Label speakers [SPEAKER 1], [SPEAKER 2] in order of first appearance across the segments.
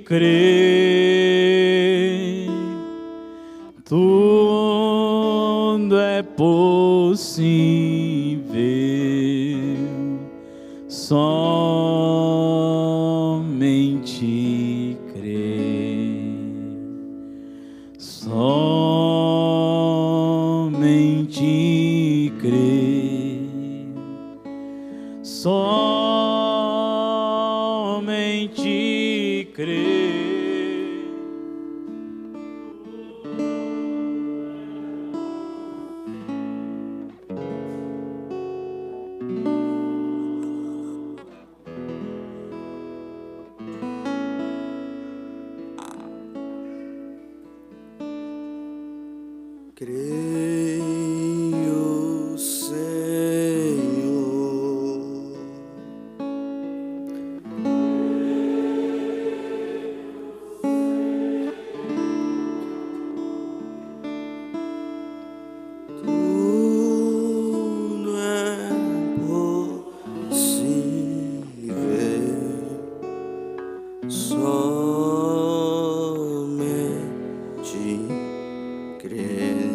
[SPEAKER 1] crer, tudo é possível, somente crer, somente crer, somente crer.
[SPEAKER 2] Creio, Senhor, tudo é possível, somente crer.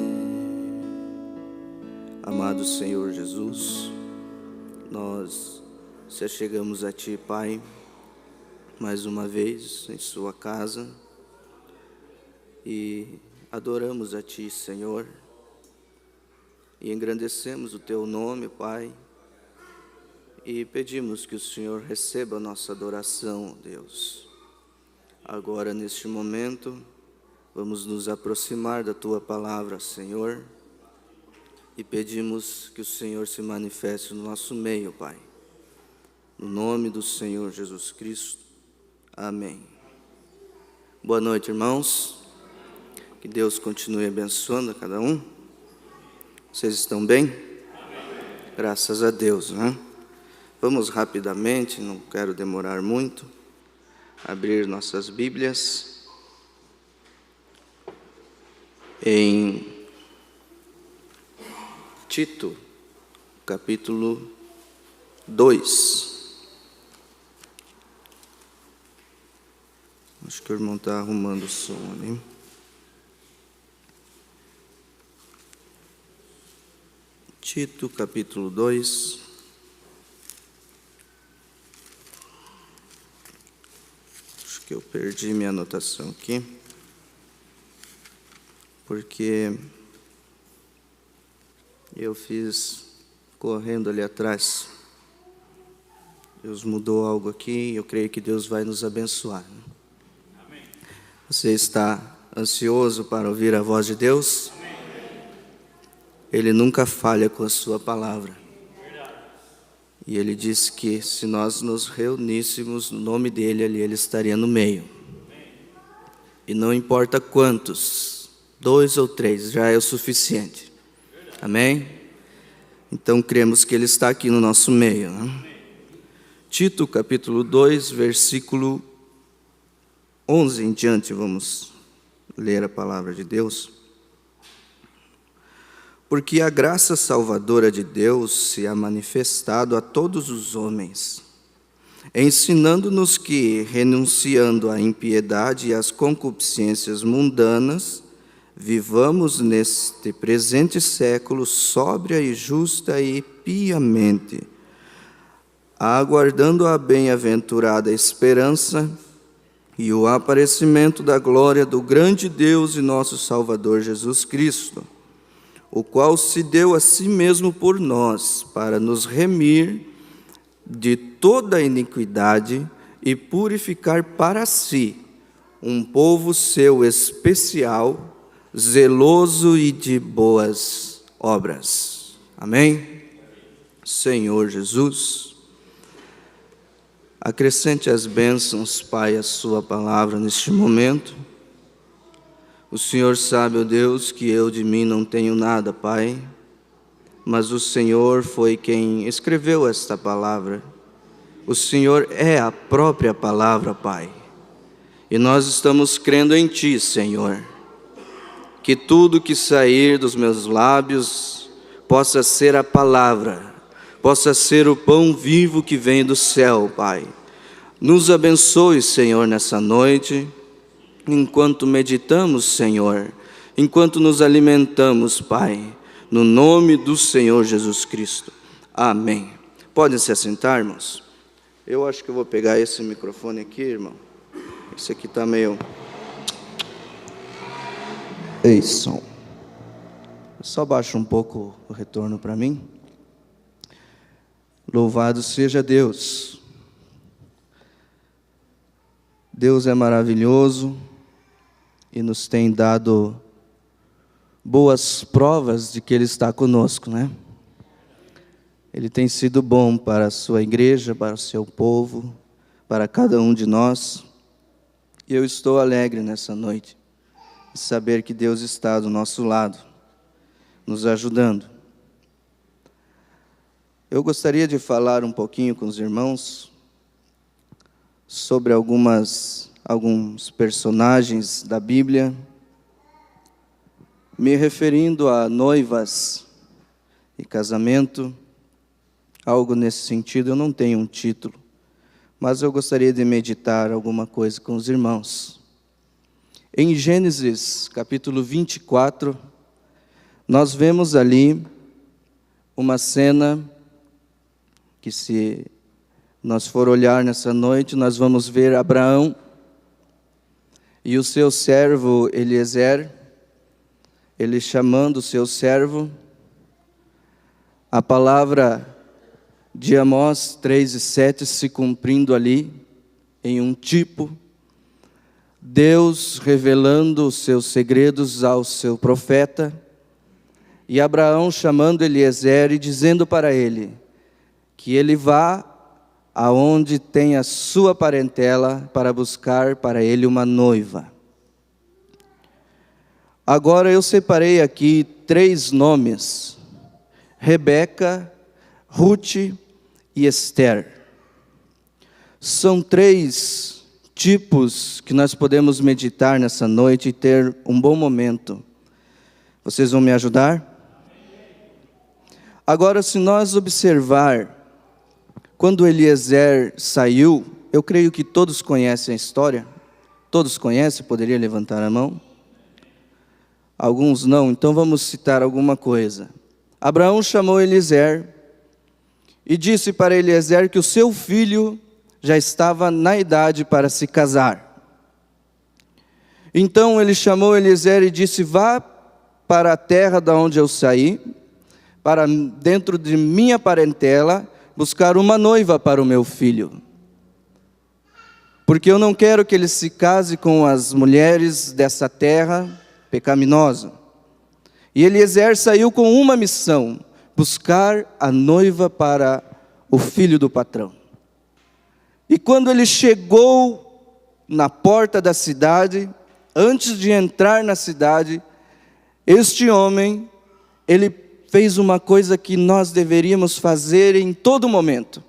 [SPEAKER 2] Amado Senhor Jesus, nós se achegamos a Ti, Pai, mais uma vez em Sua casa e adoramos a Ti, Senhor, e engrandecemos o Teu nome, Pai, e pedimos que o Senhor receba a nossa adoração, Deus. Agora, neste momento, vamos nos aproximar da Tua palavra, Senhor, e pedimos que o Senhor se manifeste no nosso meio, Pai. No nome do Senhor Jesus Cristo. Amém. Boa noite, irmãos. Que Deus continue abençoando a cada um. Vocês estão bem? Amém. Graças a Deus, né? Vamos rapidamente, não quero demorar muito, abrir nossas Bíblias em Tito, capítulo 2. Acho que o irmão está arrumando o som ali. Tito, capítulo 2. Acho que eu perdi minha anotação aqui, porque eu fiz correndo ali atrás. Deus mudou algo aqui e eu creio que Deus vai nos abençoar. Amém. Você está ansioso para ouvir a voz de Deus? Amém. Ele nunca falha com a sua palavra. Verdade. E Ele disse que se nós nos reuníssemos no nome dEle, ali Ele estaria no meio. Amém. E não importa quantos, 2 ou 3, já é o suficiente. Amém? Então cremos que Ele está aqui no nosso meio, né? Tito, capítulo 2, versículo 11 em diante, vamos ler a palavra de Deus. Porque a graça salvadora de Deus se ha manifestado a todos os homens, ensinando-nos que, renunciando à impiedade e às concupiscências mundanas, vivamos neste presente século sóbria e justa e piamente, aguardando a bem-aventurada esperança e o aparecimento da glória do grande Deus e nosso Salvador Jesus Cristo, o qual se deu a si mesmo por nós, para nos remir de toda a iniquidade e purificar para si um povo seu especial, zeloso e de boas obras. Amém? Senhor Jesus, acrescente as bênçãos, Pai, a sua palavra neste momento. O Senhor sabe, ó Deus, que eu de mim não tenho nada, Pai, mas o Senhor foi quem escreveu esta palavra. O Senhor é a própria palavra, Pai. E nós estamos crendo em Ti, Senhor, que tudo que sair dos meus lábios possa ser a palavra, possa ser o pão vivo que vem do céu, Pai. Nos abençoe, Senhor, nessa noite, enquanto meditamos, Senhor, enquanto nos alimentamos, Pai, no nome do Senhor Jesus Cristo. Amém. Podem se assentar, irmãos? Eu acho que eu vou pegar esse microfone aqui, irmão. Esse aqui está meio... Ei, som. Só baixa um pouco o retorno para mim. Louvado seja Deus. Deus é maravilhoso e nos tem dado boas provas de que Ele está conosco, né? Ele tem sido bom para a sua igreja, para o seu povo, para cada um de nós. E eu estou alegre nessa noite de saber que Deus está do nosso lado, nos ajudando. Eu gostaria de falar um pouquinho com os irmãos sobre alguns personagens da Bíblia, me referindo a noivas e casamento, algo nesse sentido. Eu não tenho um título, mas eu gostaria de meditar alguma coisa com os irmãos. Em Gênesis, capítulo 24, nós vemos ali uma cena que, se nós for olhar nessa noite, nós vamos ver Abraão e o seu servo Eliezer, ele chamando o seu servo. A palavra de Amós 3:7 se cumprindo ali, em um tipo, Deus revelando os seus segredos ao seu profeta, e Abraão chamando Eliezer e dizendo para ele que ele vá aonde tem a sua parentela para buscar para ele uma noiva. Agora eu separei aqui 3 nomes: Rebeca, Ruth e Esther. São 3 tipos que nós podemos meditar nessa noite e ter um bom momento. Vocês vão me ajudar? Agora, se nós observar, quando Eliezer saiu, eu creio que todos conhecem a história. Todos conhecem? Poderia levantar a mão? Alguns não, então vamos citar alguma coisa. Abraão chamou Eliezer e disse para Eliezer que o seu filho já estava na idade para se casar. Então ele chamou Eliezer e disse: vá para a terra da onde eu saí, para dentro de minha parentela, buscar uma noiva para o meu filho. Porque eu não quero que ele se case com as mulheres dessa terra pecaminosa. E Eliezer saiu com uma missão: buscar a noiva para o filho do patrão. E quando ele chegou na porta da cidade, antes de entrar na cidade, este homem, ele fez uma coisa que nós deveríamos fazer em todo momento: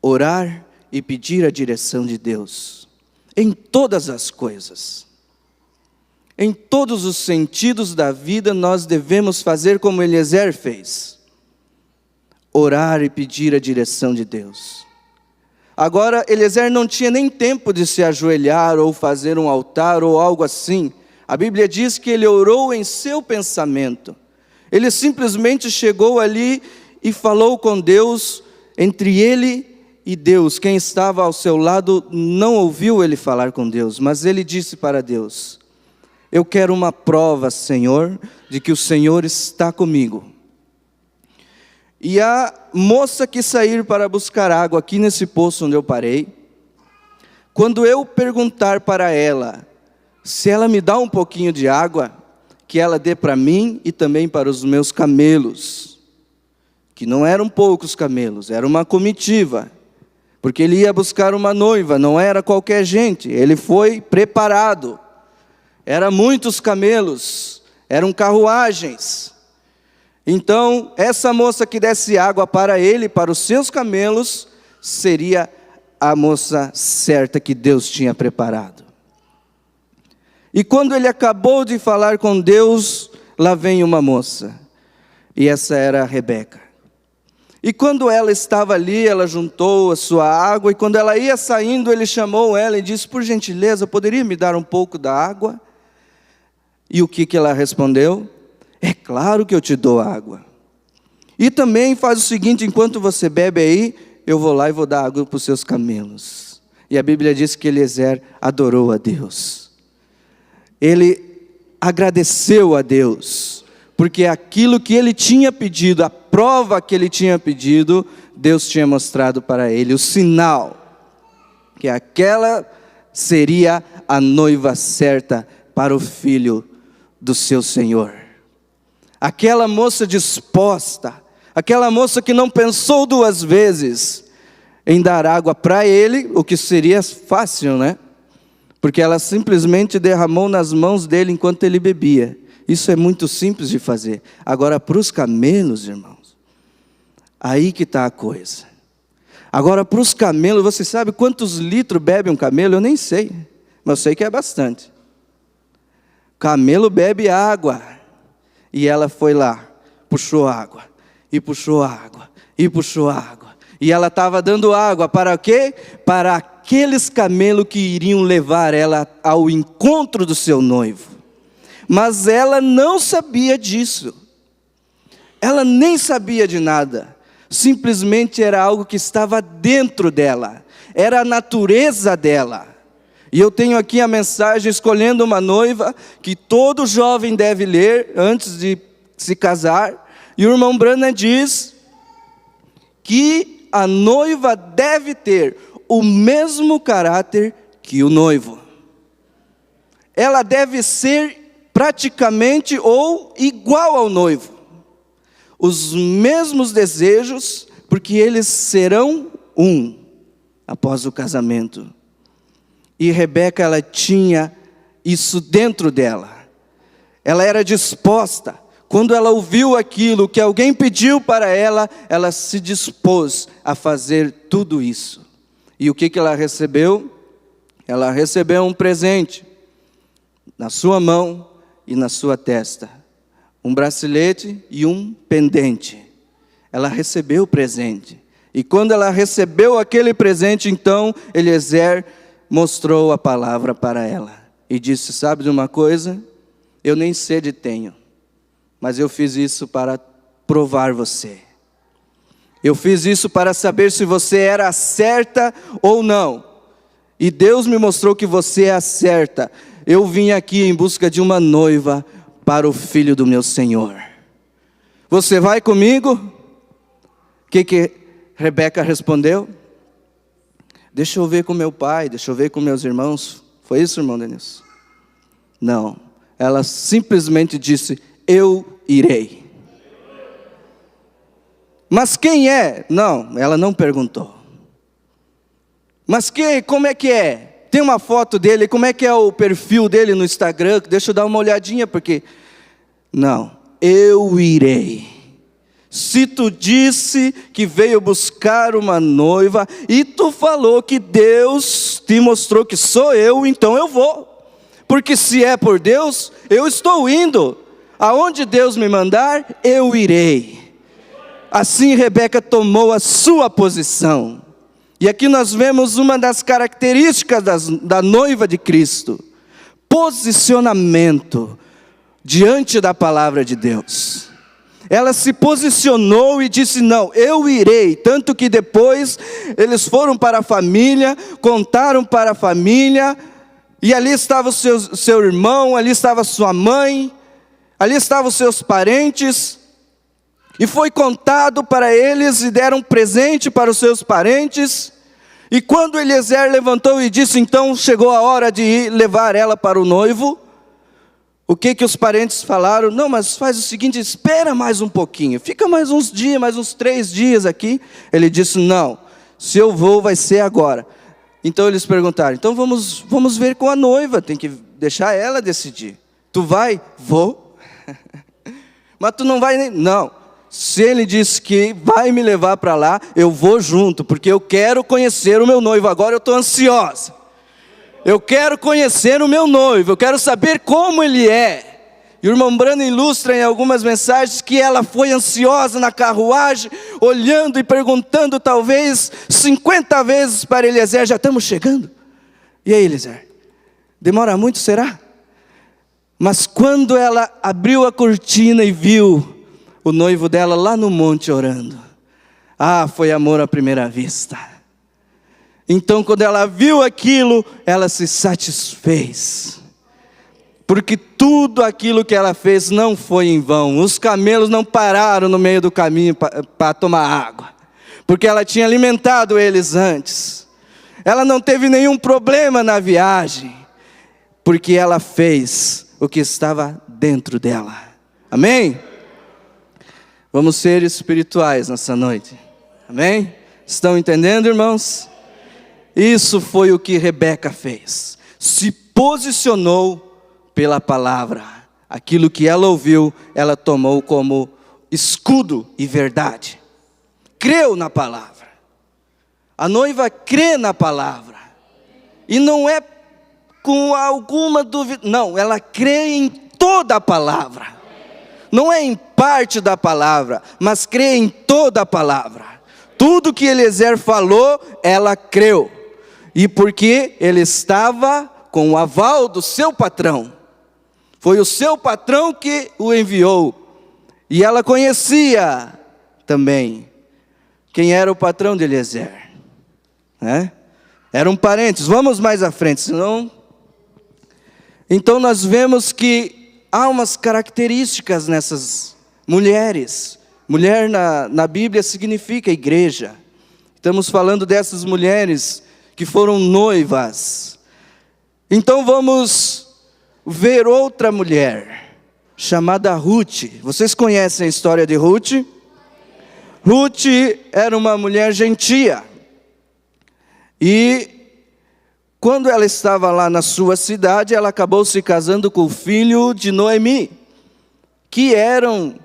[SPEAKER 2] orar e pedir a direção de Deus, em todas as coisas. Em todos os sentidos da vida, nós devemos fazer como Eliezer fez: orar e pedir a direção de Deus. Agora, Eliezer não tinha nem tempo de se ajoelhar ou fazer um altar ou algo assim. A Bíblia diz que ele orou em seu pensamento. Ele simplesmente chegou ali e falou com Deus, entre ele e Deus. Quem estava ao seu lado não ouviu ele falar com Deus, mas ele disse para Deus: eu quero uma prova, Senhor, de que o Senhor está comigo. E a moça que sair para buscar água aqui nesse poço onde eu parei, quando eu perguntar para ela se ela me dá um pouquinho de água, que ela dê para mim e também para os meus camelos, que não eram poucos camelos, era uma comitiva, porque ele ia buscar uma noiva, não era qualquer gente, ele foi preparado, eram muitos camelos, eram carruagens. Então, essa moça que desse água para ele e para os seus camelos, seria a moça certa que Deus tinha preparado. E quando ele acabou de falar com Deus, lá vem uma moça. E essa era a Rebeca. E quando ela estava ali, ela juntou a sua água, e quando ela ia saindo, ele chamou ela e disse: por gentileza, poderia me dar um pouco da água? E o que ela respondeu? É claro que eu te dou água. E também faz o seguinte: enquanto você bebe aí, eu vou lá e vou dar água para os seus camelos. E a Bíblia diz que Eliezer adorou a Deus. Ele agradeceu a Deus, porque aquilo que ele tinha pedido, a prova que ele tinha pedido, Deus tinha mostrado para ele, o sinal, que aquela seria a noiva certa para o filho do seu Senhor. Aquela moça disposta, aquela moça que não pensou duas vezes em dar água para ele, o que seria fácil, né? Porque ela simplesmente derramou nas mãos dele enquanto ele bebia. Isso é muito simples de fazer. Agora, para os camelos, irmãos, aí que está a coisa. Agora, para os camelos, você sabe quantos litros bebe um camelo? Eu nem sei, mas eu sei que é bastante. Camelo bebe água. E ela foi lá, puxou água, e puxou água, e puxou água. E ela estava dando água para o quê? Para aqueles camelos que iriam levar ela ao encontro do seu noivo. Mas ela não sabia disso. Ela nem sabia de nada. Simplesmente era algo que estava dentro dela. Era a natureza dela. E eu tenho aqui a mensagem escolhendo uma noiva que todo jovem deve ler antes de se casar. E o irmão Branham diz que a noiva deve ter o mesmo caráter que o noivo. Ela deve ser praticamente ou igual ao noivo. Os mesmos desejos, porque eles serão um após o casamento. E Rebeca, ela tinha isso dentro dela. Ela era disposta. Quando ela ouviu aquilo que alguém pediu para ela, ela se dispôs a fazer tudo isso. E o que ela recebeu? Ela recebeu um presente na sua mão e na sua testa. Um bracelete e um pendente. Ela recebeu o presente. E quando ela recebeu aquele presente, então, Eliezer mostrou a palavra para ela. E disse: sabe de uma coisa? Eu nem sede tenho, mas eu fiz isso para provar você. Eu fiz isso para saber se você era a certa ou não. E Deus me mostrou que você é a certa. Eu vim aqui em busca de uma noiva para o filho do meu Senhor. Você vai comigo? O que Rebeca respondeu? Deixa eu ver com meu pai, deixa eu ver com meus irmãos. Foi isso, irmão Denilson? Não. Ela simplesmente disse: eu irei. Mas quem é? Não, ela não perguntou. Mas como é que é? Tem uma foto dele, como é que é o perfil dele no Instagram? Deixa eu dar uma olhadinha, porque... Não, eu irei. Se tu disse que veio buscar uma noiva, e tu falou que Deus te mostrou que sou eu, então eu vou. Porque se é por Deus, eu estou indo. Aonde Deus me mandar, eu irei. Assim Rebeca tomou a sua posição. E aqui nós vemos uma das características da noiva de Cristo: posicionamento diante da palavra de Deus. Ela se posicionou e disse: não, eu irei. Tanto que depois eles foram para a família, contaram para a família, e ali estava o seu irmão, ali estava sua mãe, ali estavam os seus parentes. E foi contado para eles e deram presente para os seus parentes. E quando Eliezer levantou e disse: então chegou a hora de ir levar ela para o noivo. O que os parentes falaram? Não, mas faz o seguinte, espera mais um pouquinho. Fica mais uns dias, mais uns 3 dias aqui. Ele disse: não, se eu vou vai ser agora. Então eles perguntaram: então vamos ver com a noiva, tem que deixar ela decidir. Tu vai? Vou. Mas tu não vai nem... Não. Se ele disse que vai me levar para lá, eu vou junto, porque eu quero conhecer o meu noivo. Agora eu estou ansiosa. Eu quero conhecer o meu noivo, eu quero saber como ele é. E o irmão Brano ilustra em algumas mensagens que ela foi ansiosa na carruagem, olhando e perguntando talvez 50 vezes para Eliezer: já estamos chegando? E aí, Eliezer, demora muito, será? Mas quando ela abriu a cortina e viu o noivo dela lá no monte orando, foi amor à primeira vista. Então, quando ela viu aquilo, ela se satisfez, porque tudo aquilo que ela fez não foi em vão. Os camelos não pararam no meio do caminho para tomar água, porque ela tinha alimentado eles antes. Ela não teve nenhum problema na viagem, porque ela fez o que estava dentro dela. Amém? Vamos ser espirituais nessa noite. Amém? Estão entendendo, irmãos? Isso foi o que Rebeca fez. Se posicionou pela palavra. Aquilo que ela ouviu, ela tomou como escudo e verdade. Creu na palavra. A noiva crê na palavra. E não é com alguma dúvida, não, ela crê em toda a palavra. Não é em parte da palavra, mas crê em toda a palavra. Tudo que Eliezer falou, ela creu. E porque ele estava com o aval do seu patrão. Foi o seu patrão que o enviou. E ela conhecia também quem era o patrão de Eliezer, né? Eram parentes. Vamos mais à frente, senão... Então nós vemos que há umas características nessas mulheres. Mulher na Bíblia significa igreja. Estamos falando dessas mulheres que foram noivas. Então vamos ver outra mulher, chamada Ruth. Vocês conhecem a história de Ruth? Ruth era uma mulher gentia. E quando ela estava lá na sua cidade, ela acabou se casando com o filho de Noemi, que eram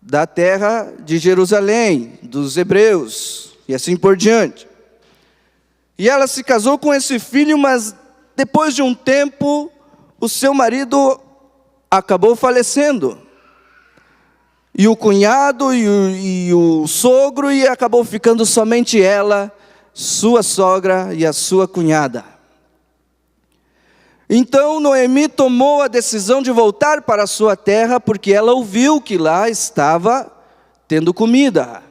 [SPEAKER 2] da terra de Jerusalém, dos hebreus, e assim por diante. E ela se casou com esse filho, mas depois de um tempo, o seu marido acabou falecendo. E o cunhado e o sogro, e acabou ficando somente ela, sua sogra e a sua cunhada. Então Noemi tomou a decisão de voltar para a sua terra, porque ela ouviu que lá estava tendo comida.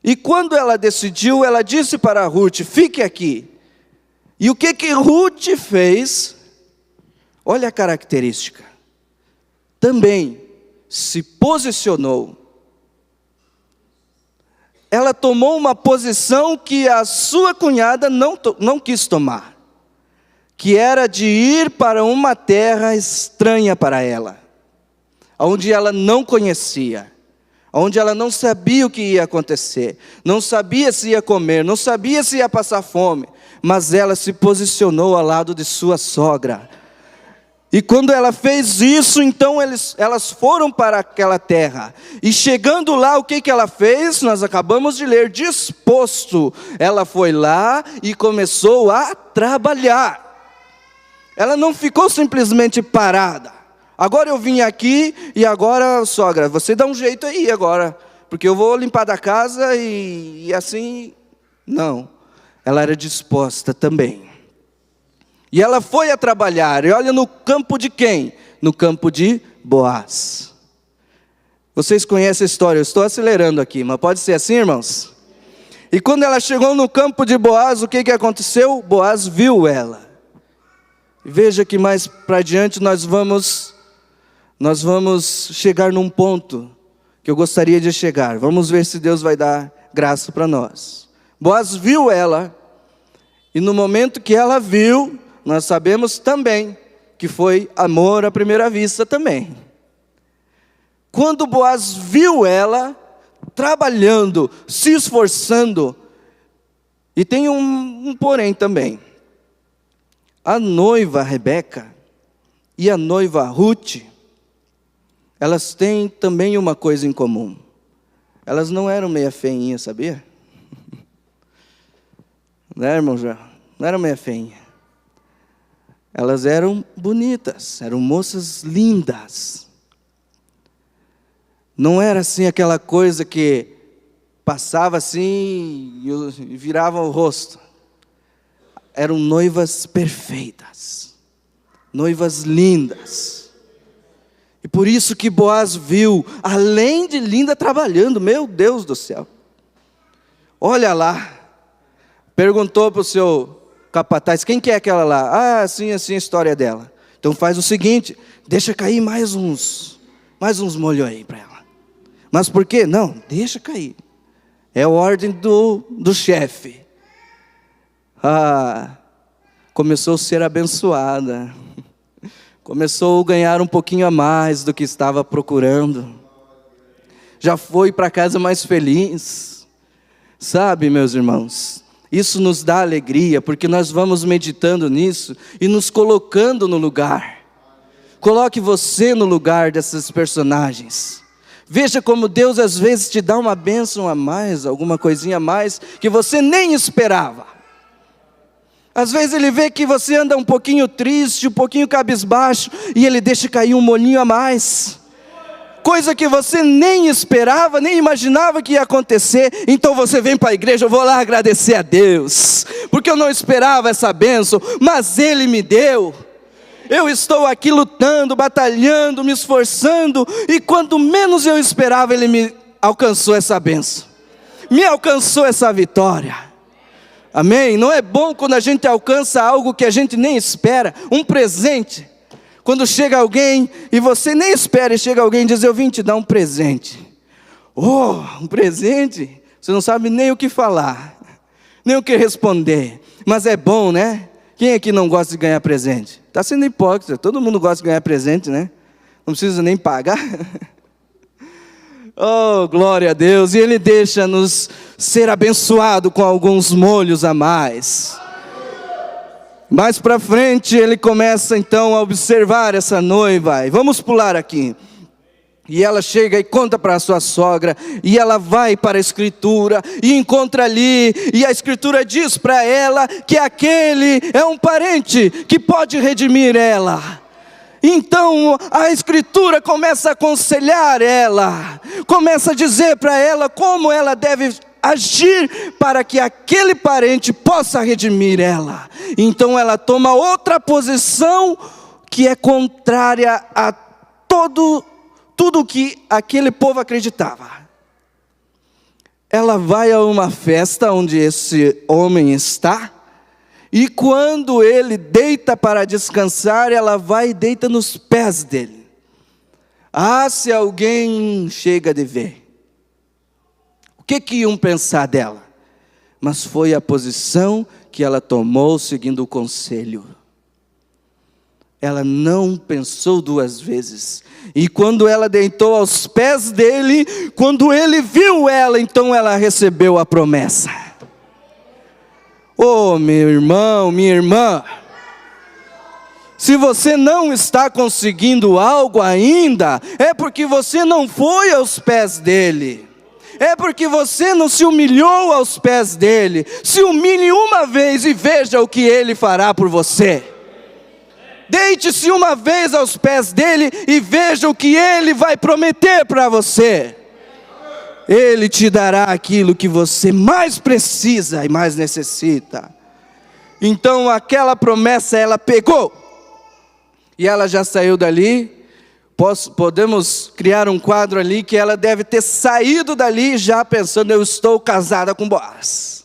[SPEAKER 2] E quando ela decidiu, ela disse para Ruth: fique aqui. E o que Ruth fez? Olha a característica. Também se posicionou. Ela tomou uma posição que a sua cunhada não quis tomar, que era de ir para uma terra estranha para ela, onde ela não conhecia, onde ela não sabia o que ia acontecer, não sabia se ia comer, não sabia se ia passar fome, mas ela se posicionou ao lado de sua sogra. E quando ela fez isso, então elas foram para aquela terra. E chegando lá, o que ela fez? Nós acabamos de ler: disposto. Ela foi lá e começou a trabalhar. Ela não ficou simplesmente parada. Agora eu vim aqui e agora, sogra, você dá um jeito aí agora, porque eu vou limpar da casa e assim. Não, ela era disposta também. E ela foi a trabalhar, e olha no campo de quem? No campo de Boaz. Vocês conhecem a história, eu estou acelerando aqui, mas pode ser assim, irmãos? E quando ela chegou no campo de Boaz, o que aconteceu? Boaz viu ela. Veja que mais para adiante nós vamos chegar num ponto que eu gostaria de chegar. Vamos ver se Deus vai dar graça para nós. Boaz viu ela, e no momento que ela viu, nós sabemos também que foi amor à primeira vista também. Quando Boaz viu ela trabalhando, se esforçando, e tem um porém também. A noiva Rebeca e a noiva Ruth, elas têm também uma coisa em comum. Elas não eram meia feinha, sabia? Né, irmão João? Não eram meia feinha. Elas eram bonitas, eram moças lindas. Não era assim aquela coisa que passava assim e virava o rosto. Eram noivas perfeitas, noivas lindas. E por isso que Boaz viu, além de linda, trabalhando, meu Deus do céu. Olha lá, perguntou para o seu capataz, quem que é aquela lá? Ah, assim a história dela. Então faz o seguinte, deixa cair mais uns molhos aí para ela. Mas por quê? Não, deixa cair. É a ordem do chefe. Começou a ser abençoada. Começou a ganhar um pouquinho a mais do que estava procurando. Já foi para casa mais feliz. Sabe, meus irmãos, isso nos dá alegria, porque nós vamos meditando nisso e nos colocando no lugar. Coloque você no lugar dessas personagens. Veja como Deus às vezes te dá uma bênção a mais, alguma coisinha a mais, que você nem esperava. Às vezes Ele vê que você anda um pouquinho triste, um pouquinho cabisbaixo, e Ele deixa cair um molhinho a mais. Coisa que você nem esperava, nem imaginava que ia acontecer. Então você vem para a igreja, eu vou lá agradecer a Deus, porque eu não esperava essa bênção, mas Ele me deu. Eu estou aqui lutando, batalhando, me esforçando, e quando menos eu esperava, Ele me alcançou essa bênção, me alcançou essa vitória. Amém? Não é bom quando a gente alcança algo que a gente nem espera, um presente. Quando chega alguém e você nem espera, e chega alguém e diz, eu vim te dar um presente. Oh, um presente? Você não sabe nem o que falar, nem o que responder, mas é bom, né? Quem aqui não gosta de ganhar presente? Está sendo hipócrita, todo mundo gosta de ganhar presente, né? Não precisa nem pagar. Oh, glória a Deus, e Ele deixa-nos ser abençoado com alguns molhos a mais. Mais para frente, ele começa então a observar essa noiva, e vamos pular aqui. E ela chega e conta para a sua sogra, e ela vai para a escritura, e encontra ali, e a escritura diz para ela, que aquele é um parente, que pode redimir ela. Então a escritura começa a aconselhar ela, começa a dizer para ela, como ela deve agir, para que aquele parente possa redimir ela. Então ela toma outra posição, que é contrária a tudo que aquele povo acreditava. Ela vai a uma festa onde esse homem está, e quando ele deita para descansar, ela vai e deita nos pés dele. Se alguém chega de ver, o que iam pensar dela? Mas foi a posição que ela tomou seguindo o conselho. Ela não pensou duas vezes. E quando ela deitou aos pés dele, quando ele viu ela, então ela recebeu a promessa. Oh, meu irmão, minha irmã, se você não está conseguindo algo ainda, é porque você não foi aos pés dele. É porque você não se humilhou aos pés dele. Se humilhe uma vez e veja o que ele fará por você. Deite-se uma vez aos pés dele e veja o que ele vai prometer para você. Ele te dará aquilo que você mais precisa e mais necessita. Então aquela promessa ela pegou, e ela já saiu dali. Podemos criar um quadro ali, que ela deve ter saído dali já pensando, eu estou casada com Boaz.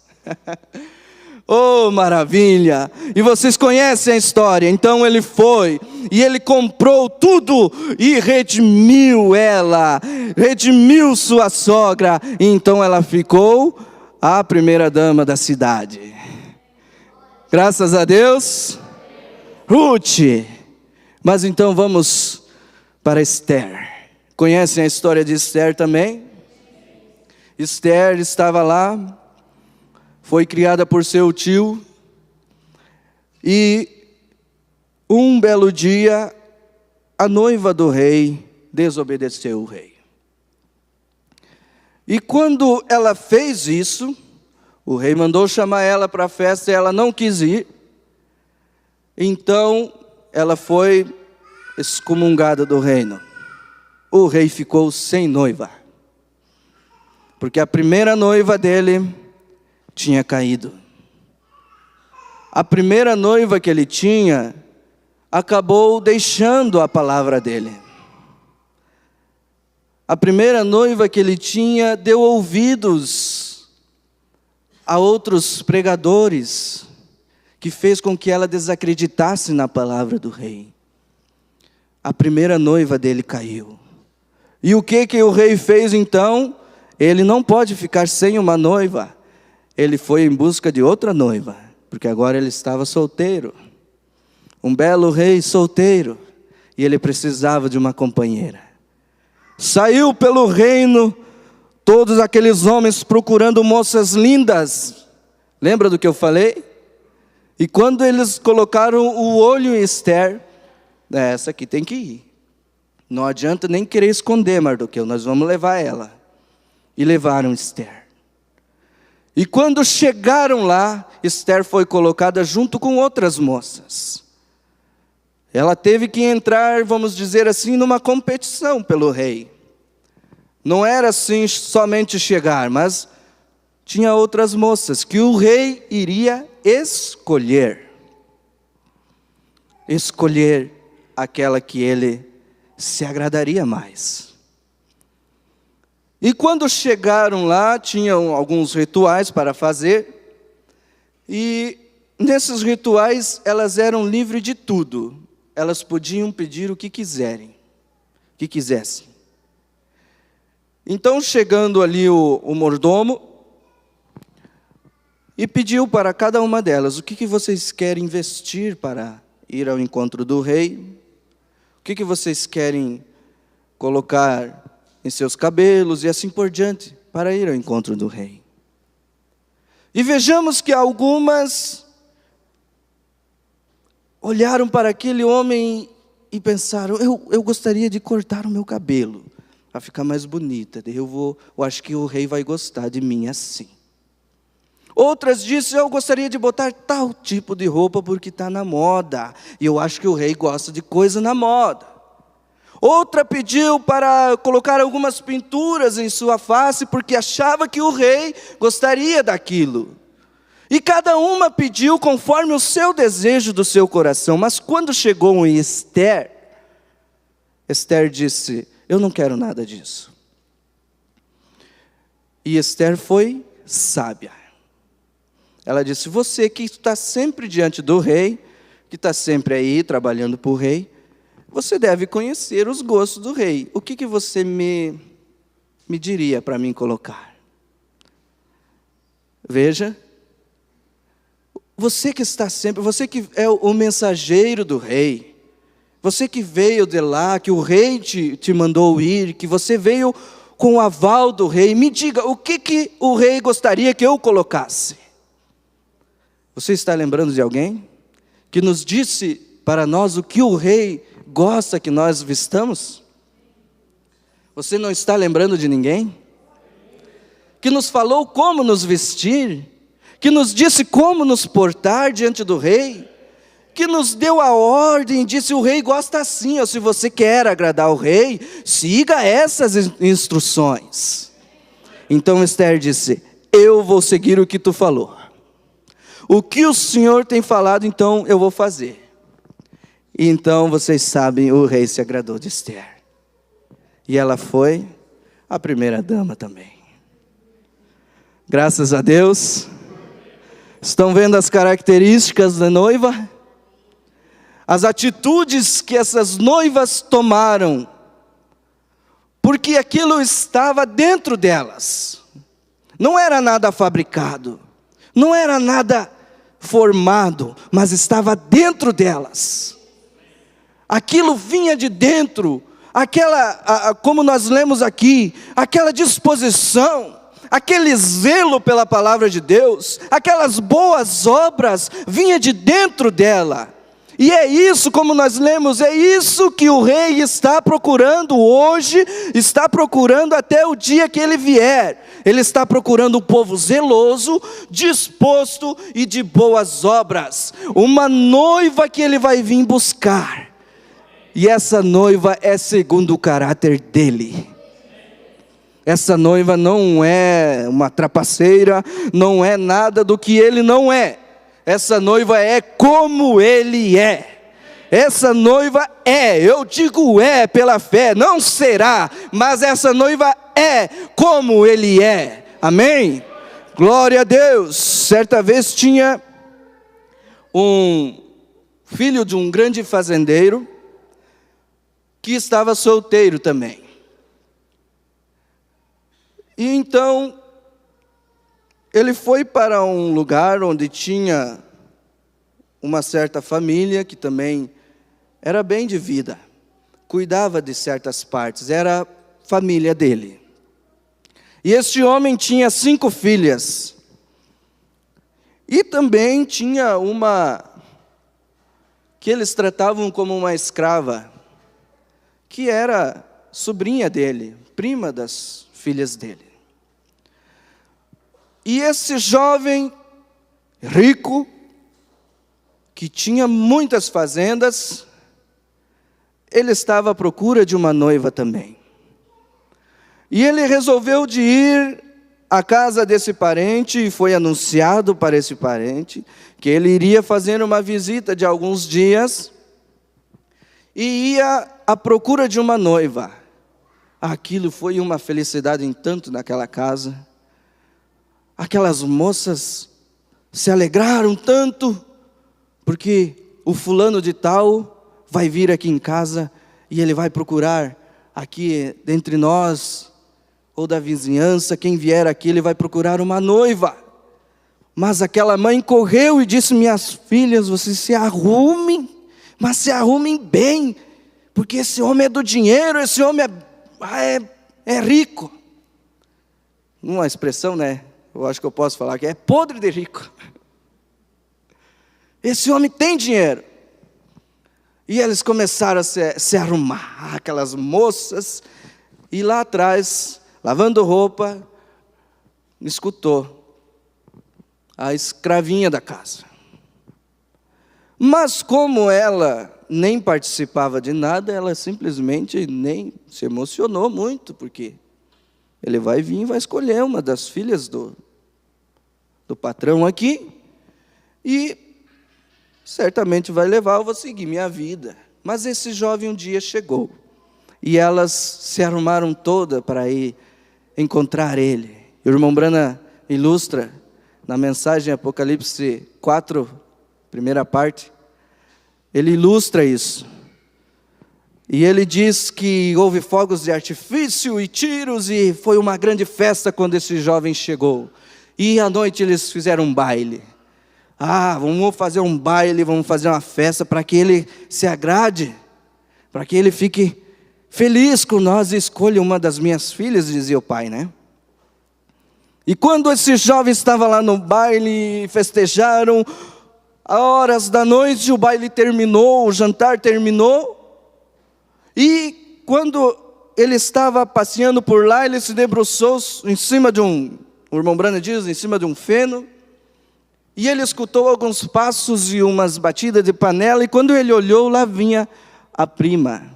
[SPEAKER 2] Oh, maravilha! E vocês conhecem a história. Então ele foi, e ele comprou tudo, e redimiu ela, redimiu sua sogra, e então ela ficou a primeira dama da cidade. Graças a Deus. Ruth. Mas então vamos para Esther. Conhecem a história de Esther também? Esther estava lá, foi criada por seu tio, e um belo dia, a noiva do rei desobedeceu o rei. E quando ela fez isso, o rei mandou chamar ela para a festa, e ela não quis ir. Então ela foi excomungada do reino. O rei ficou sem noiva, porque a primeira noiva dele tinha caído. A primeira noiva que ele tinha acabou deixando a palavra dele. A primeira noiva que ele tinha deu ouvidos a outros pregadores, que fez com que ela desacreditasse na palavra do rei. A primeira noiva dele caiu. E o que o rei fez então? Ele não pode ficar sem uma noiva. Ele foi em busca de outra noiva, porque agora ele estava solteiro. Um belo rei solteiro, e ele precisava de uma companheira. Saiu pelo reino todos aqueles homens procurando moças lindas. Lembra do que eu falei? E quando eles colocaram o olho em Esther, essa aqui tem que ir. Não adianta nem querer esconder, Mardoqueu, nós vamos levar ela. E levaram Esther. E quando chegaram lá, Esther foi colocada junto com outras moças. Ela teve que entrar, vamos dizer assim, numa competição pelo rei. Não era assim somente chegar, mas tinha outras moças que o rei iria escolher. Escolher aquela que ele se agradaria mais. E quando chegaram lá, tinham alguns rituais para fazer. E nesses rituais, elas eram livres de tudo. Elas podiam pedir o que quisessem. Então, chegando ali o mordomo, e pediu para cada uma delas, o que vocês querem investir para ir ao encontro do rei? O que vocês querem colocar em seus cabelos e assim por diante, para ir ao encontro do rei? E vejamos que algumas olharam para aquele homem e pensaram, eu gostaria de cortar o meu cabelo, para ficar mais bonita, eu acho que o rei vai gostar de mim assim. Outras disseram, eu gostaria de botar tal tipo de roupa porque está na moda, e eu acho que o rei gosta de coisa na moda. Outra pediu para colocar algumas pinturas em sua face, porque achava que o rei gostaria daquilo. E cada uma pediu conforme o seu desejo do seu coração. Mas quando chegou em Esther, Esther disse, eu não quero nada disso. E Esther foi sábia. Ela disse, você que está sempre diante do rei, que está sempre aí trabalhando para o rei, você deve conhecer os gostos do rei. O que você me diria para mim colocar? Veja, você que está sempre, você que é o mensageiro do rei, você que veio de lá, que o rei te mandou ir, que você veio com o aval do rei, me diga, o que o rei gostaria que eu colocasse? Você está lembrando de alguém que nos disse para nós o que o rei gosta que nós vistamos? Você não está lembrando de ninguém? Que nos falou como nos vestir, que nos disse como nos portar diante do rei, que nos deu a ordem, disse o rei gosta assim, ou se você quer agradar o rei, siga essas instruções. Então Esther disse, eu vou seguir o que tu falou. O que o Senhor tem falado, então eu vou fazer. E então vocês sabem, o rei se agradou de Esther. E ela foi a primeira dama também. Graças a Deus. Estão vendo as características da noiva? As atitudes que essas noivas tomaram. Porque aquilo estava dentro delas. Não era nada fabricado. Não era nada formado, mas estava dentro delas. Aquilo vinha de dentro, como nós lemos aqui, aquela disposição, aquele zelo pela palavra de Deus, aquelas boas obras, vinha de dentro dela. E é isso, como nós lemos, é isso que o rei está procurando hoje, está procurando até o dia que ele vier. Ele está procurando um povo zeloso, disposto e de boas obras. Uma noiva que ele vai vir buscar. E essa noiva é segundo o caráter dele. Essa noiva não é uma trapaceira, não é nada do que ele não é. Essa noiva é como ele é. Essa noiva é, eu digo é pela fé, não será, mas essa noiva é como ele é. Amém? Glória a Deus. Certa vez tinha um filho de um grande fazendeiro que estava solteiro também. E então ele foi para um lugar onde tinha uma certa família que também era bem de vida, cuidava de certas partes, era a família dele. E este homem tinha 5 filhas, e também tinha uma que eles tratavam como uma escrava, que era sobrinha dele, prima das filhas dele. E esse jovem rico, que tinha muitas fazendas, ele estava à procura de uma noiva também. E ele resolveu de ir à casa desse parente, e foi anunciado para esse parente, que ele iria fazer uma visita de alguns dias, e ia à procura de uma noiva. Aquilo foi uma felicidade em tanto naquela casa. Aquelas moças se alegraram tanto, porque o fulano de tal vai vir aqui em casa e ele vai procurar aqui dentre nós, ou da vizinhança, quem vier aqui, ele vai procurar uma noiva. Mas aquela mãe correu e disse: minhas filhas, vocês se arrumem, mas se arrumem bem, porque esse homem é do dinheiro, esse homem é rico. Uma expressão, né? Eu acho que eu posso falar que é podre de rico. Esse homem tem dinheiro. E eles começaram a se arrumar, aquelas moças, e lá atrás, lavando roupa, escutou a escravinha da casa. Mas como ela nem participava de nada, ela simplesmente nem se emocionou muito, porque ele vai vir e vai escolher uma das filhas do patrão aqui, e certamente vai levar, eu vou seguir minha vida. Mas esse jovem um dia chegou, e elas se arrumaram toda para ir encontrar ele. O irmão Brana ilustra na mensagem Apocalipse 4, primeira parte, ele ilustra isso. E ele diz que houve fogos de artifício e tiros, e foi uma grande festa quando esse jovem chegou. E à noite eles fizeram um baile. Vamos fazer um baile, vamos fazer uma festa para que ele se agrade, para que ele fique feliz com nós e escolha uma das minhas filhas, dizia o pai, né? E quando esse jovem estava lá no baile, festejaram, a horas da noite o baile terminou, o jantar terminou. E quando ele estava passeando por lá, ele se debruçou em cima de o irmão Brana diz, em cima de um feno. E ele escutou alguns passos e umas batidas de panela, e quando ele olhou, lá vinha a prima.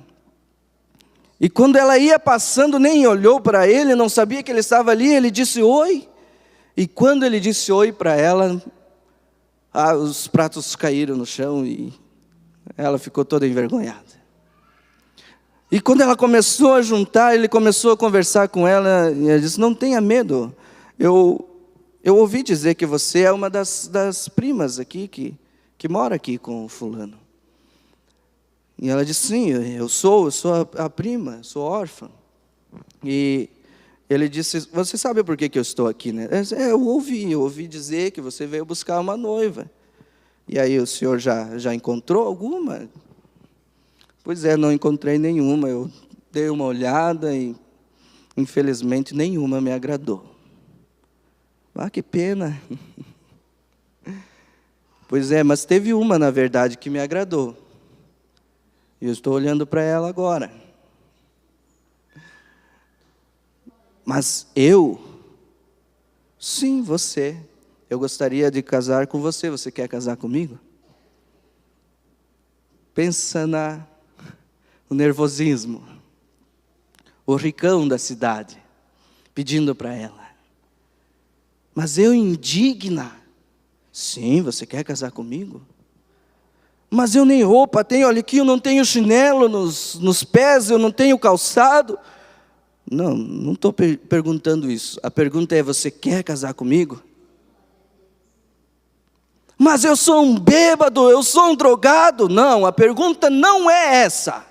[SPEAKER 2] E quando ela ia passando, nem olhou para ele, não sabia que ele estava ali, ele disse oi. E quando ele disse oi para ela, os pratos caíram no chão e ela ficou toda envergonhada. E quando ela começou a juntar, ele começou a conversar com ela, e ela disse: não tenha medo, eu ouvi dizer que você é uma das primas aqui, que mora aqui com o fulano. E ela disse: sim, eu sou a prima, sou órfã. E ele disse: você sabe por que eu estou aqui, né? Eu ouvi dizer que você veio buscar uma noiva. E aí, o senhor já encontrou alguma? Pois é, não encontrei nenhuma. Eu dei uma olhada e, infelizmente, nenhuma me agradou. Que pena. Pois é, mas teve uma, na verdade, que me agradou. E eu estou olhando para ela agora. Mas eu, sim, você, eu gostaria de casar com você. Você quer casar comigo? Pensa no nervosismo. O ricão da cidade, pedindo para ela. Mas eu indigna. Sim, você quer casar comigo? Mas eu nem roupa tenho, olha aqui, eu não tenho chinelo nos pés, eu não tenho calçado. Não estou perguntando isso. A pergunta é, você quer casar comigo? Mas eu sou um bêbado, eu sou um drogado. Não, a pergunta não é essa.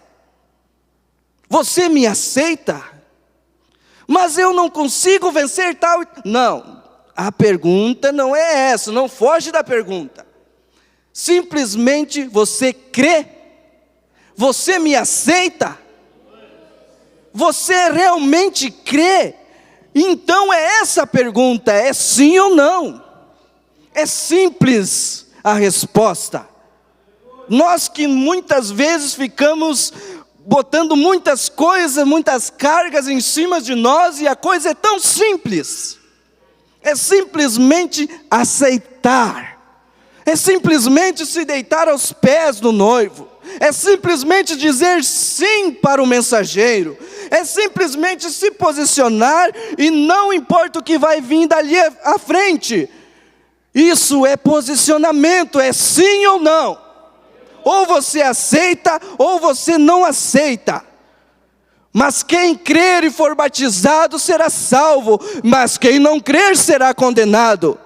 [SPEAKER 2] Você me aceita? Mas eu não consigo vencer tal. Não, a pergunta não é essa, não foge da pergunta. Simplesmente você crê? Você me aceita? Você realmente crê? Então é essa a pergunta, é sim ou não? É simples a resposta. Nós que muitas vezes ficamos botando muitas coisas, muitas cargas em cima de nós, e a coisa é tão simples. É simplesmente aceitar. É simplesmente se deitar aos pés do noivo. É simplesmente dizer sim para o mensageiro. É simplesmente se posicionar e não importa o que vai vir dali à frente. Isso é posicionamento, é sim ou não. Ou você aceita, ou você não aceita. Mas quem crer e for batizado será salvo, mas quem não crer será condenado.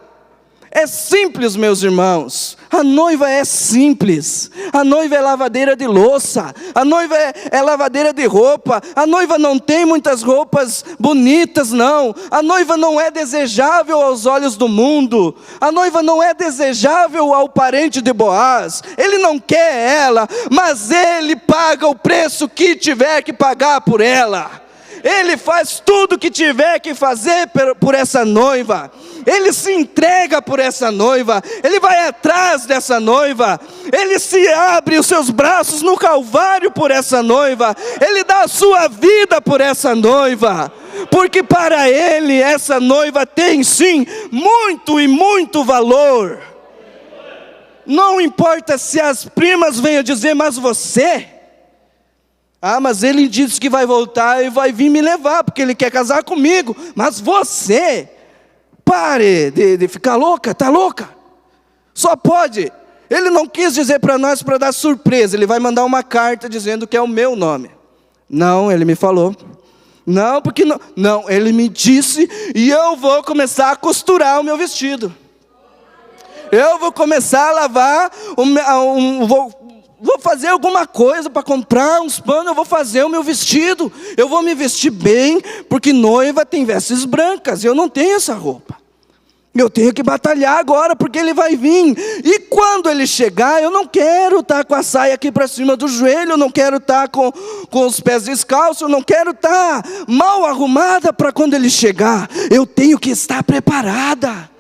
[SPEAKER 2] É simples, meus irmãos. A noiva é simples. A noiva é lavadeira de louça. A noiva é lavadeira de roupa. A noiva não tem muitas roupas bonitas, não. A noiva não é desejável aos olhos do mundo. A noiva não é desejável ao parente de Boaz. Ele não quer ela, mas ele paga o preço que tiver que pagar por ela. Ele faz tudo o que tiver que fazer por essa noiva. Ele se entrega por essa noiva. Ele vai atrás dessa noiva. Ele se abre os seus braços no Calvário por essa noiva. Ele dá a sua vida por essa noiva. Porque para ele essa noiva tem sim muito e muito valor. Não importa se as primas venham dizer, mas você... mas ele disse que vai voltar e vai vir me levar, porque ele quer casar comigo. Mas você, pare de ficar louca, está louca? Só pode. Ele não quis dizer para nós para dar surpresa. Ele vai mandar uma carta dizendo que é o meu nome. Não, ele me falou. Não, porque não. Não, ele me disse e eu vou começar a costurar o meu vestido. Eu vou começar a lavar vou fazer alguma coisa para comprar uns panos, eu vou fazer o meu vestido, eu vou me vestir bem, porque noiva tem vestes brancas, eu não tenho essa roupa. Eu tenho que batalhar agora, porque ele vai vir. E quando ele chegar, eu não quero estar com a saia aqui para cima do joelho, eu não quero estar com os pés descalços, eu não quero estar mal arrumada para quando ele chegar. Eu tenho que estar preparada.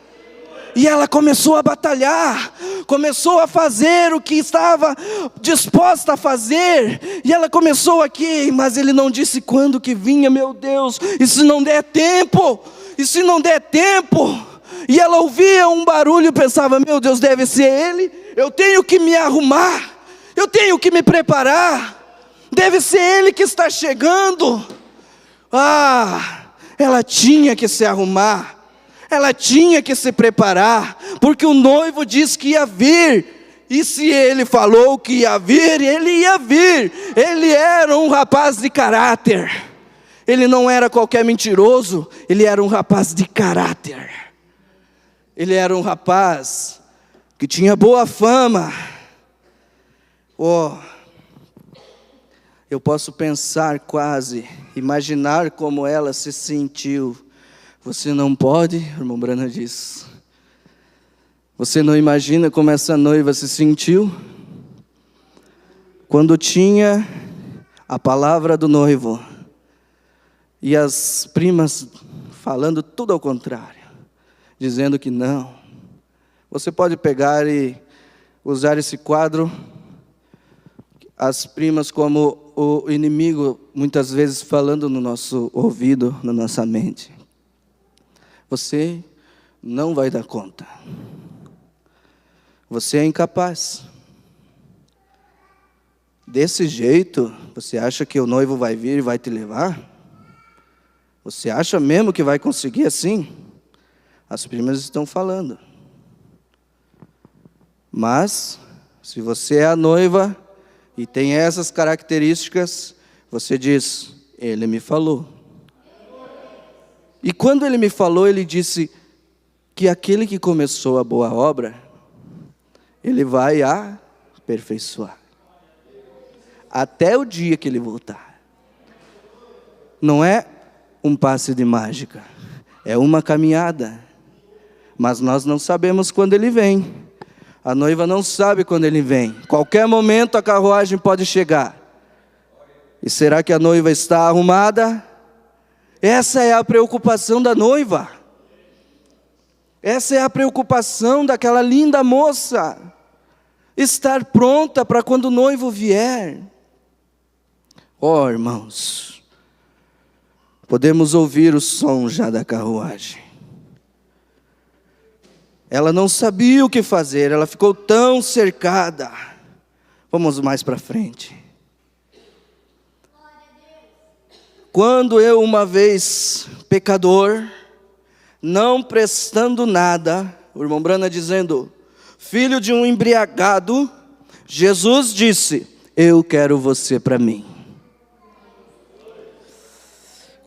[SPEAKER 2] E ela começou a batalhar, começou a fazer o que estava disposta a fazer. E ela começou aqui, mas ele não disse quando que vinha, meu Deus. E se não der tempo? E se não der tempo? E ela ouvia um barulho e pensava, meu Deus, deve ser ele. Eu tenho que me arrumar, eu tenho que me preparar. Deve ser ele que está chegando. Ela tinha que se arrumar. Ela tinha que se preparar, porque o noivo disse que ia vir, e se ele falou que ia vir, ele ia vir. Ele era um rapaz de caráter, ele não era qualquer mentiroso, ele era um rapaz de caráter, ele era um rapaz que tinha boa fama. Eu posso pensar quase, imaginar como ela se sentiu. Você não pode, irmão Branham diz. Você não imagina como essa noiva se sentiu? Quando tinha a palavra do noivo. E as primas falando tudo ao contrário. Dizendo que não. Você pode pegar e usar esse quadro. as primas como o inimigo, muitas vezes falando no nosso ouvido, na nossa mente. Você não vai dar conta. Você é incapaz. Desse jeito, você acha que o noivo vai vir e vai te levar? Você acha mesmo que vai conseguir assim? As primas estão falando. Mas, se você é a noiva e tem essas características, você diz, ele me falou. E quando ele me falou, ele disse que aquele que começou a boa obra, ele vai aperfeiçoar. Até o dia que ele voltar. Não é um passe de mágica, é uma caminhada. Mas nós não sabemos quando ele vem. A noiva não sabe quando ele vem. Qualquer momento a carruagem pode chegar. E será que a noiva está arrumada? Essa é a preocupação da noiva. Essa é a preocupação daquela linda moça. Estar pronta para quando o noivo vier. Oh, irmãos, podemos ouvir o som já da carruagem. Ela não sabia o que fazer, ela ficou tão cercada. Vamos mais para frente. Quando eu, uma vez, pecador, não prestando nada, o irmão Brana dizendo, filho de um embriagado, Jesus disse, eu quero você para mim.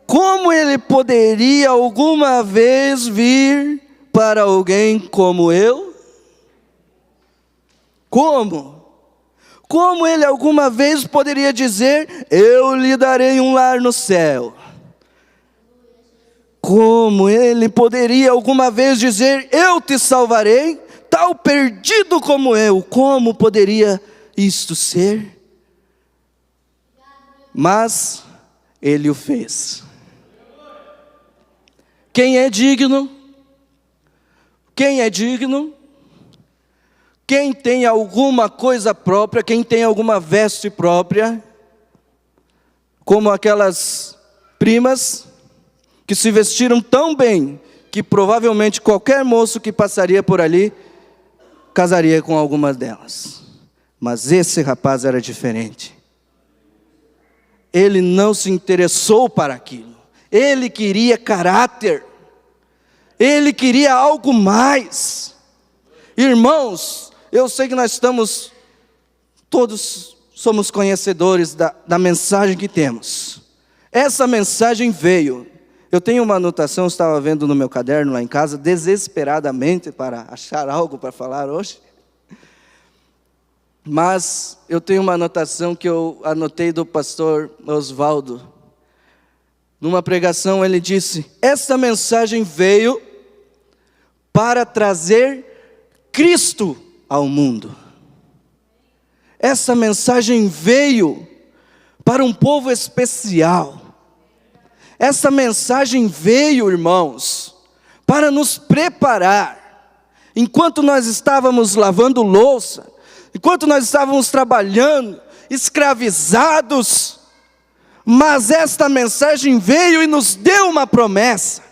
[SPEAKER 2] Como ele poderia alguma vez vir para alguém como eu? Como? Como ele alguma vez poderia dizer, eu lhe darei um lar no céu? Como ele poderia alguma vez dizer, eu te salvarei, tal perdido como eu? Como poderia isto ser? Mas ele o fez. Quem é digno? Quem é digno? Quem tem alguma coisa própria, quem tem alguma veste própria, como aquelas primas que se vestiram tão bem, que provavelmente qualquer moço que passaria por ali, casaria com algumas delas. Mas esse rapaz era diferente. Ele não se interessou para aquilo. Ele queria caráter. Ele queria algo mais. Irmãos, eu sei que nós estamos, todos somos conhecedores da mensagem que temos. Essa mensagem veio. Eu tenho uma anotação, estava vendo no meu caderno lá em casa, desesperadamente para achar algo para falar hoje. Mas eu tenho uma anotação que eu anotei do pastor Oswaldo. Numa pregação ele disse, essa mensagem veio para trazer Cristo ao mundo. Essa mensagem veio para um povo especial. Essa mensagem veio, irmãos, para nos preparar. Enquanto nós estávamos lavando louça, enquanto nós estávamos trabalhando, escravizados, mas esta mensagem veio e nos deu uma promessa.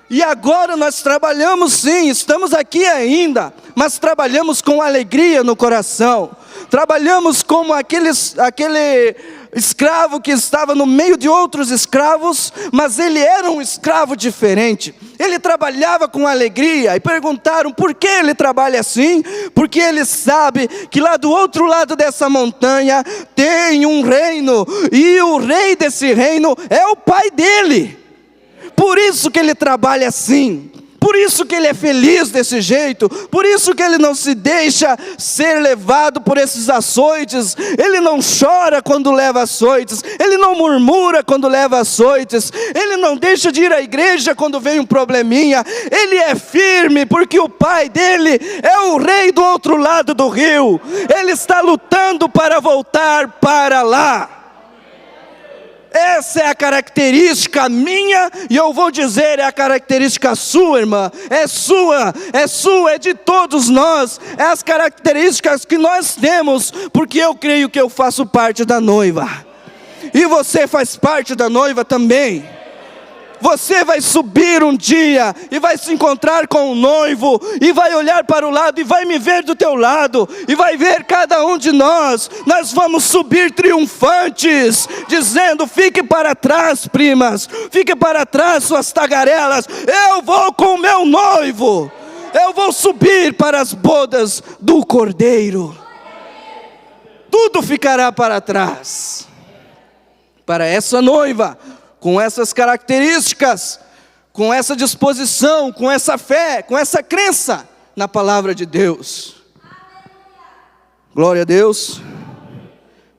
[SPEAKER 2] E agora nós trabalhamos sim, estamos aqui ainda, mas trabalhamos com alegria no coração. Trabalhamos como aquele escravo que estava no meio de outros escravos, mas ele era um escravo diferente. Ele trabalhava com alegria e perguntaram por que ele trabalha assim? Porque ele sabe que lá do outro lado dessa montanha tem um reino, e o rei desse reino é o pai dele. Por isso que ele trabalha assim, por isso que ele é feliz desse jeito, por isso que ele não se deixa ser levado por esses açoites, ele não chora quando leva açoites, ele não murmura quando leva açoites, ele não deixa de ir à igreja quando vem um probleminha, ele é firme porque o pai dele é o rei do outro lado do rio, ele está lutando para voltar para lá.
[SPEAKER 3] Essa é a característica minha, e eu vou dizer, é a característica sua, irmã. É sua, é de todos nós. É as características que nós temos, porque eu creio que eu faço parte da noiva. E você faz parte da noiva também. Você vai subir um dia e vai se encontrar com o noivo, e vai olhar para o lado e vai me ver do teu lado, e vai ver cada um de nós. Nós vamos subir triunfantes, dizendo: fique para trás, primas, fique para trás, suas tagarelas, eu vou com o meu noivo, eu vou subir para as bodas do Cordeiro. Tudo ficará para trás, para essa noiva, com essas características, com essa disposição, com essa fé, com essa crença na palavra de Deus. Glória a Deus.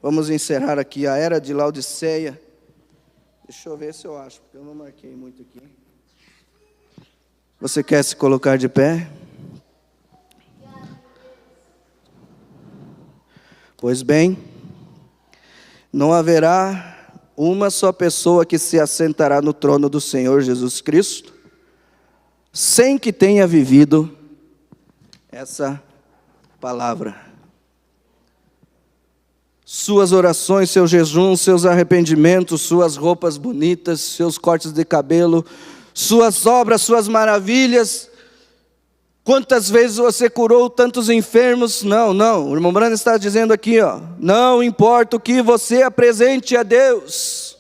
[SPEAKER 3] Vamos encerrar aqui a era de Laodiceia. Deixa eu ver se eu acho, porque eu não marquei muito aqui. Você quer se colocar de pé? Pois bem, não haverá uma só pessoa que se assentará no trono do Senhor Jesus Cristo, sem que tenha vivido essa palavra. Suas orações, seus jejuns, seus arrependimentos, suas roupas bonitas, seus cortes de cabelo, suas obras, suas maravilhas. Quantas vezes você curou tantos enfermos? Não, o irmão Brando está dizendo aqui, não importa o que você apresente a Deus.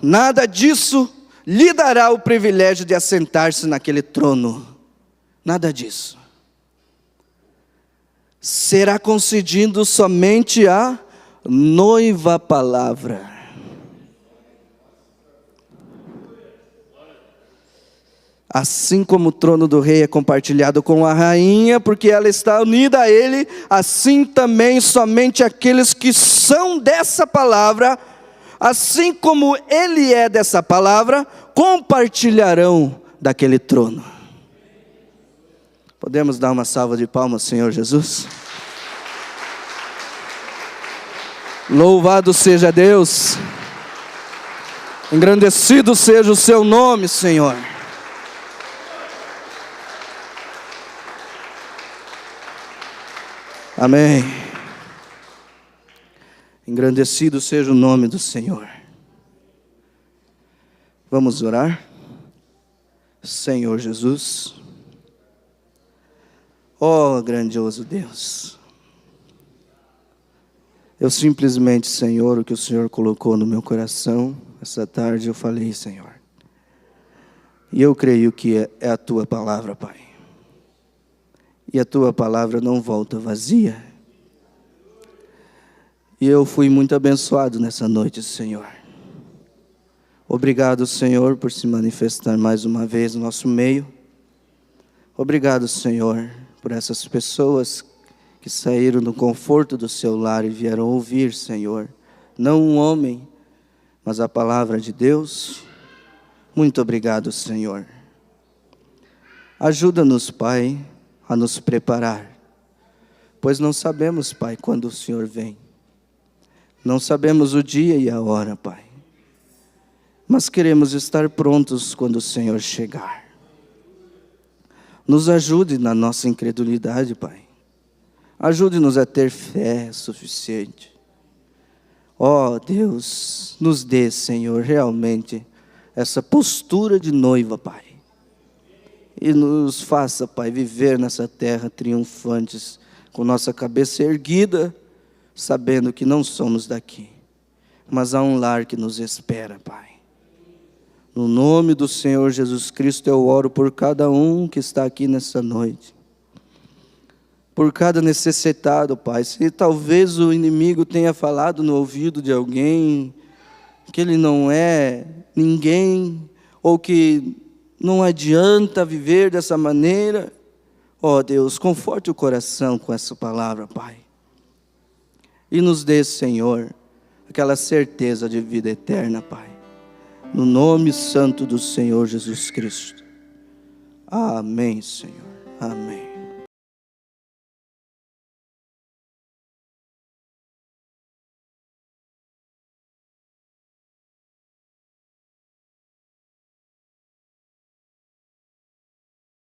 [SPEAKER 3] Nada disso lhe dará o privilégio de assentar-se naquele trono. Nada disso. Será concedido somente a noiva palavra. Assim como o trono do rei é compartilhado com a rainha, porque ela está unida a ele, assim também somente aqueles que são dessa palavra, assim como ele é dessa palavra, compartilharão daquele trono. Podemos dar uma salva de palmas, Senhor Jesus? Louvado seja Deus, engrandecido seja o seu nome, Senhor. Amém. Engrandecido seja o nome do Senhor. Vamos orar? Senhor Jesus, grandioso Deus, eu simplesmente, Senhor, o que o Senhor colocou no meu coração, essa tarde eu falei, Senhor, e eu creio que é a Tua palavra, Pai. E a Tua palavra não volta vazia. E eu fui muito abençoado nessa noite, Senhor. Obrigado, Senhor, por se manifestar mais uma vez no nosso meio. Obrigado, Senhor, por essas pessoas que saíram do conforto do seu lar e vieram ouvir, Senhor, não um homem, mas a palavra de Deus. Muito obrigado, Senhor. Ajuda-nos, Pai, a nos preparar, pois não sabemos, Pai, quando o Senhor vem. Não sabemos o dia e a hora, Pai. Mas queremos estar prontos quando o Senhor chegar. Nos ajude na nossa incredulidade, Pai. Ajude-nos a ter fé suficiente. Deus, nos dê, Senhor, realmente essa postura de noiva, Pai. E nos faça, Pai, viver nessa terra triunfantes, com nossa cabeça erguida, sabendo que não somos daqui, mas há um lar que nos espera, Pai. No nome do Senhor Jesus Cristo eu oro por cada um que está aqui nessa noite. Por cada necessitado, Pai. Se talvez o inimigo tenha falado no ouvido de alguém que ele não é ninguém, ou que não adianta viver dessa maneira. Deus, conforte o coração com essa palavra, Pai. E nos dê, Senhor, aquela certeza de vida eterna, Pai. No nome santo do Senhor Jesus Cristo. Amém, Senhor. Amém.